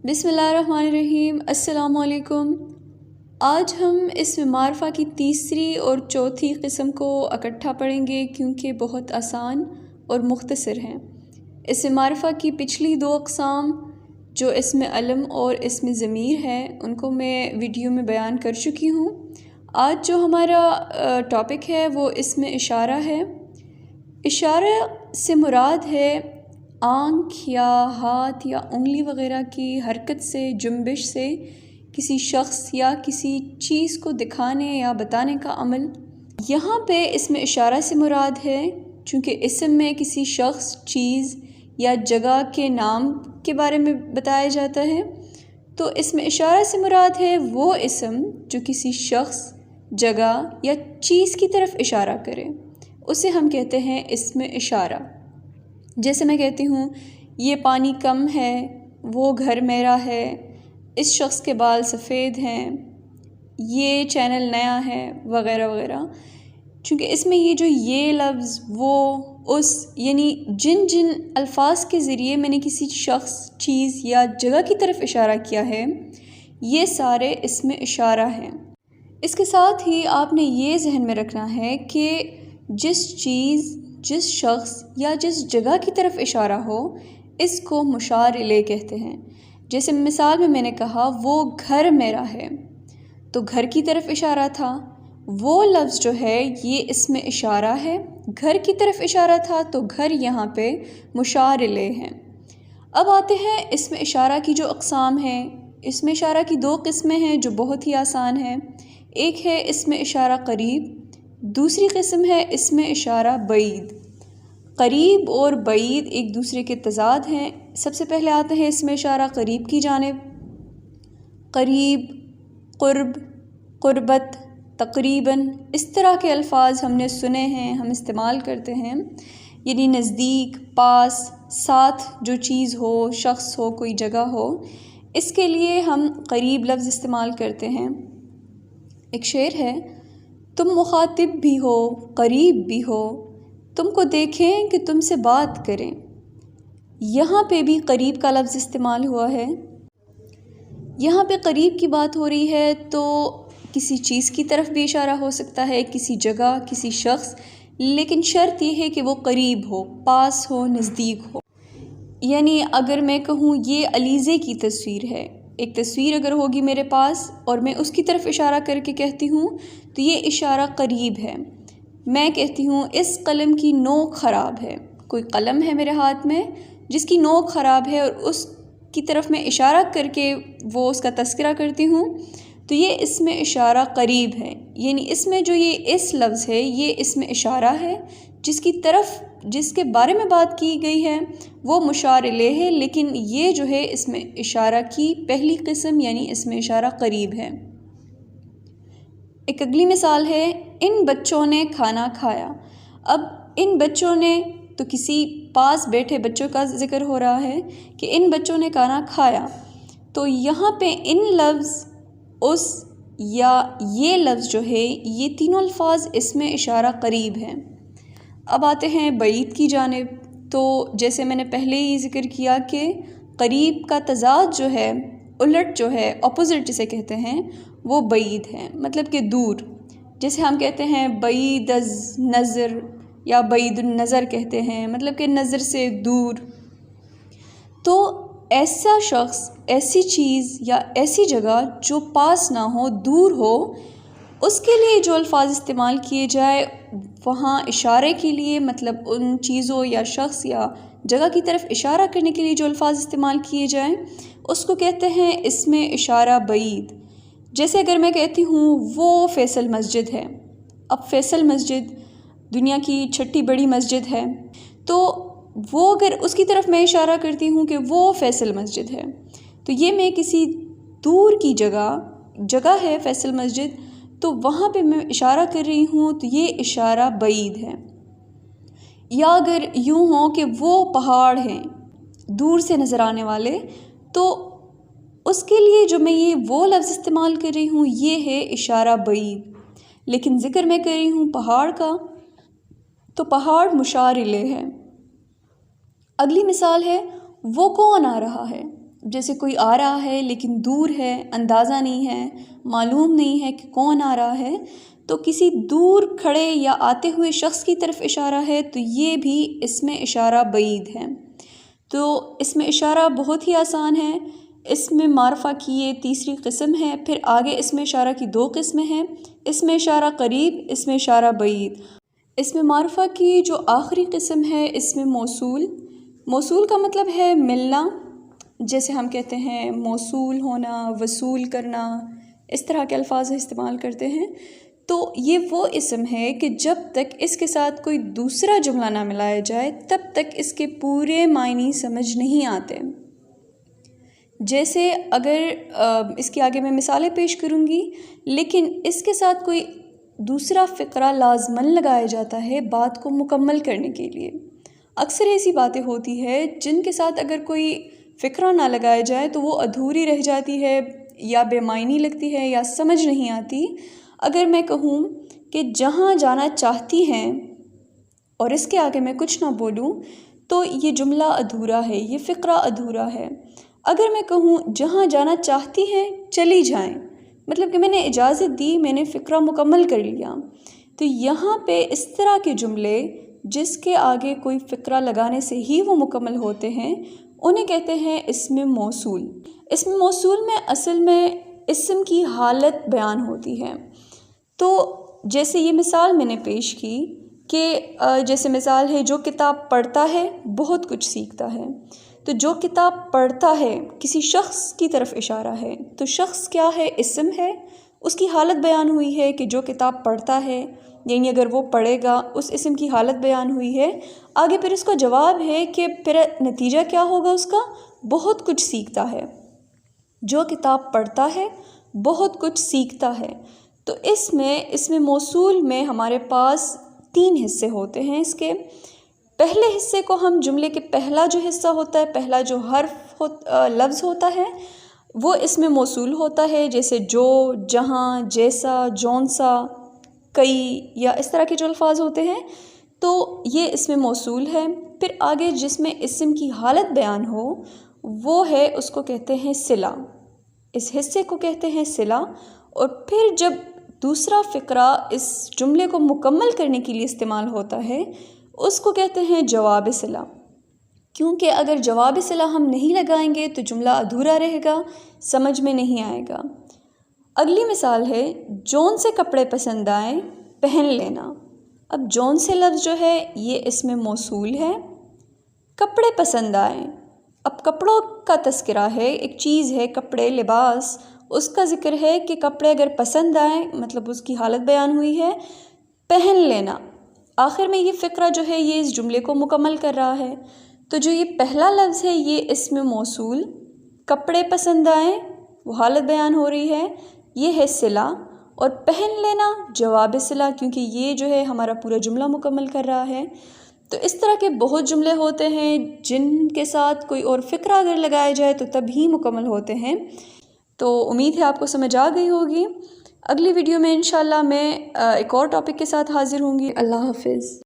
بسم اللہ الرحمن الرحیم۔ السلام علیکم۔ آج ہم اسم معرفہ کی تیسری اور چوتھی قسم کو اکٹھا پڑھیں گے کیونکہ بہت آسان اور مختصر ہیں۔ اسم معرفہ کی پچھلی دو اقسام جو اسم علم اور اسم ضمیر ہے ان کو میں ویڈیو میں بیان کر چکی ہوں۔ آج جو ہمارا ٹاپک ہے وہ اسم اشارہ ہے۔ اشارہ سے مراد ہے آنکھ یا ہاتھ یا انگلی وغیرہ کی حرکت سے، جنبش سے کسی شخص یا کسی چیز کو دکھانے یا بتانے کا عمل۔ یہاں پہ اسم اشارہ سے مراد ہے چونکہ اسم میں کسی شخص، چیز یا جگہ کے نام کے بارے میں بتایا جاتا ہے، تو اسم اشارہ سے مراد ہے وہ اسم جو کسی شخص، جگہ یا چیز کی طرف اشارہ کرے، اسے ہم کہتے ہیں اسم اشارہ۔ جیسے میں کہتی ہوں یہ پانی کم ہے، وہ گھر میرا ہے، اس شخص کے بال سفید ہیں، یہ چینل نیا ہے، وغیرہ وغیرہ۔ چونکہ اس میں یہ جو یہ لفظ، وہ، اس، یعنی جن جن الفاظ کے ذریعے میں نے کسی شخص، چیز یا جگہ کی طرف اشارہ کیا ہے، یہ سارے اسم اشارہ ہیں۔ اس کے ساتھ ہی آپ نے یہ ذہن میں رکھنا ہے کہ جس چیز، جس شخص یا جس جگہ کی طرف اشارہ ہو اس کو مشار الیہ کہتے ہیں۔ جیسے مثال میں نے کہا وہ گھر میرا ہے، تو گھر کی طرف اشارہ تھا، وہ لفظ جو ہے یہ اسم اشارہ ہے، گھر کی طرف اشارہ تھا تو گھر یہاں پہ مشار الیہ ہے۔ اب آتے ہیں اسم اشارہ کی جو اقسام ہیں۔ اسم اشارہ کی دو قسمیں ہیں جو بہت ہی آسان ہیں۔ ایک ہے اسم اشارہ قریب، دوسری قسم ہے اسم اشارہ بعید۔ قریب اور بعید ایک دوسرے کے تضاد ہیں۔ سب سے پہلے آتے ہیں اسم اشارہ قریب کی جانب۔ قریب، قرب، قربت، تقریباً، اس طرح کے الفاظ ہم نے سنے ہیں، ہم استعمال کرتے ہیں، یعنی نزدیک، پاس، ساتھ جو چیز ہو، شخص ہو، کوئی جگہ ہو، اس کے لیے ہم قریب لفظ استعمال کرتے ہیں۔ ایک شعر ہے، تم مخاطب بھی ہو، قریب بھی ہو، تم کو دیکھیں کہ تم سے بات کریں۔ یہاں پہ بھی قریب کا لفظ استعمال ہوا ہے۔ یہاں پہ قریب کی بات ہو رہی ہے تو کسی چیز کی طرف بھی اشارہ ہو سکتا ہے، کسی جگہ، کسی شخص، لیکن شرط یہ ہے کہ وہ قریب ہو، پاس ہو، نزدیک ہو۔ یعنی اگر میں کہوں یہ علیزے کی تصویر ہے، ایک تصویر اگر ہوگی میرے پاس اور میں اس کی طرف اشارہ کر کے کہتی ہوں تو یہ اشارہ قریب ہے۔ میں کہتی ہوں اس قلم کی نوک خراب ہے، کوئی قلم ہے میرے ہاتھ میں جس کی نوک خراب ہے اور اس کی طرف میں اشارہ کر کے وہ اس کا تذکرہ کرتی ہوں تو یہ اسم اشارہ قریب ہے۔ یعنی اس میں جو یہ اس لفظ ہے یہ اسم اشارہ ہے، جس کی طرف، جس کے بارے میں بات کی گئی ہے وہ مشار الیہ ہے، لیکن یہ جو ہے اسم اشارہ کی پہلی قسم یعنی اسم اشارہ قریب ہے۔ ایک اگلی مثال ہے، ان بچوں نے کھانا کھایا۔ اب ان بچوں نے تو کسی پاس بیٹھے بچوں کا ذکر ہو رہا ہے کہ ان بچوں نے کھانا کھایا، تو یہاں پہ ان لفظ، اس یا یہ لفظ جو ہے یہ تینوں الفاظ اسم اشارہ قریب ہیں۔ اب آتے ہیں بعید کی جانب۔ تو جیسے میں نے پہلے ہی ذکر کیا کہ قریب کا تضاد جو ہے، الٹ جو ہے، اپوزٹ جسے کہتے ہیں، وہ بعید ہے، مطلب کہ دور۔ جیسے ہم کہتے ہیں بعید از نظر یا بعید النظر کہتے ہیں، مطلب کہ نظر سے دور۔ تو ایسا شخص، ایسی چیز یا ایسی جگہ جو پاس نہ ہو، دور ہو، اس کے لیے جو الفاظ استعمال کیے جائے وہاں اشارے کے لیے، مطلب ان چیزوں یا شخص یا جگہ کی طرف اشارہ کرنے کے لیے جو الفاظ استعمال کیے جائیں اس کو کہتے ہیں اسم اشارہ بعید۔ جیسے اگر میں کہتی ہوں وہ فیصل مسجد ہے، اب فیصل مسجد دنیا کی 6ٹھی بڑی مسجد ہے، تو وہ اگر اس کی طرف میں اشارہ کرتی ہوں کہ وہ فیصل مسجد ہے تو یہ میں کسی دور کی جگہ ہے فیصل مسجد، تو وہاں پہ میں اشارہ کر رہی ہوں تو یہ اشارہ بعید ہے۔ یا اگر یوں ہو کہ وہ پہاڑ ہیں دور سے نظر آنے والے، تو اس کے لیے جو میں یہ وہ لفظ استعمال کر رہی ہوں یہ ہے اشارہ بعید، لیکن ذکر میں کر رہی ہوں پہاڑ کا تو پہاڑ مشار الیہ ہے۔ اگلی مثال ہے، وہ کون آ رہا ہے۔ جیسے کوئی آ رہا ہے لیکن دور ہے، اندازہ نہیں ہے، معلوم نہیں ہے کہ کون آ رہا ہے، تو کسی دور کھڑے یا آتے ہوئے شخص کی طرف اشارہ ہے تو یہ بھی اسم اشارہ بعید ہے۔ تو اسم اشارہ بہت ہی آسان ہے۔ اسم معرفہ کی یہ تیسری قسم ہے۔ پھر آگے اسم اشارہ کی 2 قسمیں ہیں، اسم اشارہ قریب، اسم اشارہ بعید۔ اسم معرفہ کی جو آخری قسم ہے اسم موصول۔ موصول کا مطلب ہے ملنا، جیسے ہم کہتے ہیں موصول ہونا، وصول کرنا، اس طرح کے الفاظ استعمال کرتے ہیں۔ تو یہ وہ اسم ہے کہ جب تک اس کے ساتھ کوئی دوسرا جملہ نہ ملایا جائے تب تک اس کے پورے معنی سمجھ نہیں آتے۔ جیسے اگر اس کے آگے میں مثالیں پیش کروں گی، لیکن اس کے ساتھ کوئی دوسرا فقرہ لازماً لگایا جاتا ہے بات کو مکمل کرنے کے لیے۔ اکثر ایسی باتیں ہوتی ہے جن کے ساتھ اگر کوئی فقرہ نہ لگایا جائے تو وہ ادھوری رہ جاتی ہے، یا بے معنی لگتی ہے، یا سمجھ نہیں آتی۔ اگر میں کہوں کہ جہاں جانا چاہتی ہیں اور اس کے آگے میں کچھ نہ بولوں تو یہ جملہ ادھورا ہے، یہ فقرہ ادھورا ہے۔ اگر میں کہوں جہاں جانا چاہتی ہیں چلی جائیں، مطلب کہ میں نے اجازت دی، میں نے فقرہ مکمل کر لیا۔ تو یہاں پہ اس طرح کے جملے جس کے آگے کوئی فقرہ لگانے سے ہی وہ مکمل ہوتے ہیں انہیں کہتے ہیں اسم موصول۔ اسم موصول میں اصل میں اسم کی حالت بیان ہوتی ہے۔ تو جیسے یہ مثال میں نے پیش کی کہ جیسے مثال ہے جو کتاب پڑھتا ہے بہت کچھ سیکھتا ہے۔ تو جو کتاب پڑھتا ہے کسی شخص کی طرف اشارہ ہے، تو شخص کیا ہے؟ اسم ہے۔ اس کی حالت بیان ہوئی ہے کہ جو کتاب پڑھتا ہے، یعنی اگر وہ پڑھے گا اس اسم کی حالت بیان ہوئی ہے۔ آگے پھر اس کا جواب ہے کہ پھر نتیجہ کیا ہوگا اس کا؟ بہت کچھ سیکھتا ہے۔ جو کتاب پڑھتا ہے بہت کچھ سیکھتا ہے۔ تو اس میں اسم موصول میں ہمارے پاس 3 حصے ہوتے ہیں اس کے۔ پہلے حصے کو ہم جملے کے پہلا جو حصہ ہوتا ہے، پہلا جو حرف لفظ ہوتا ہے وہ اسم موصول ہوتا ہے، جیسے جو، جہاں، جیسا، جون سا، کئی، یا اس طرح کے جو الفاظ ہوتے ہیں، تو یہ اسم موصول ہے۔ پھر آگے جس میں اسم کی حالت بیان ہو وہ ہے، اس کو کہتے ہیں صلہ، اس حصے کو کہتے ہیں صلہ۔ اور پھر جب دوسرا فقرہ اس جملے کو مکمل کرنے کے لیے استعمال ہوتا ہے اس کو کہتے ہیں جواب صلہ، کیونکہ اگر جواب صلہ ہم نہیں لگائیں گے تو جملہ ادھورا رہے گا، سمجھ میں نہیں آئے گا۔ اگلی مثال ہے جون سے کپڑے پسند آئیں پہن لینا۔ اب جون سے لفظ جو ہے یہ اسم موصول ہے، کپڑے پسند آئیں، اب کپڑوں کا تذکرہ ہے، ایک چیز ہے کپڑے، لباس، اس کا ذکر ہے کہ کپڑے اگر پسند آئیں مطلب اس کی حالت بیان ہوئی ہے، پہن لینا، آخر میں یہ فقرہ جو ہے یہ اس جملے کو مکمل کر رہا ہے۔ تو جو یہ پہلا لفظ ہے یہ اسم موصول، کپڑے پسند آئیں وہ حالت بیان ہو رہی ہے، یہ ہے صلہ، اور پہن لینا جواب صلہ، کیونکہ یہ جو ہے ہمارا پورا جملہ مکمل کر رہا ہے۔ تو اس طرح کے بہت جملے ہوتے ہیں جن کے ساتھ کوئی اور فقرہ اگر لگایا جائے تو تب ہی مکمل ہوتے ہیں۔ تو امید ہے آپ کو سمجھ آ گئی ہوگی۔ اگلی ویڈیو میں انشاءاللہ میں ایک اور ٹاپک کے ساتھ حاضر ہوں گی۔ اللہ حافظ۔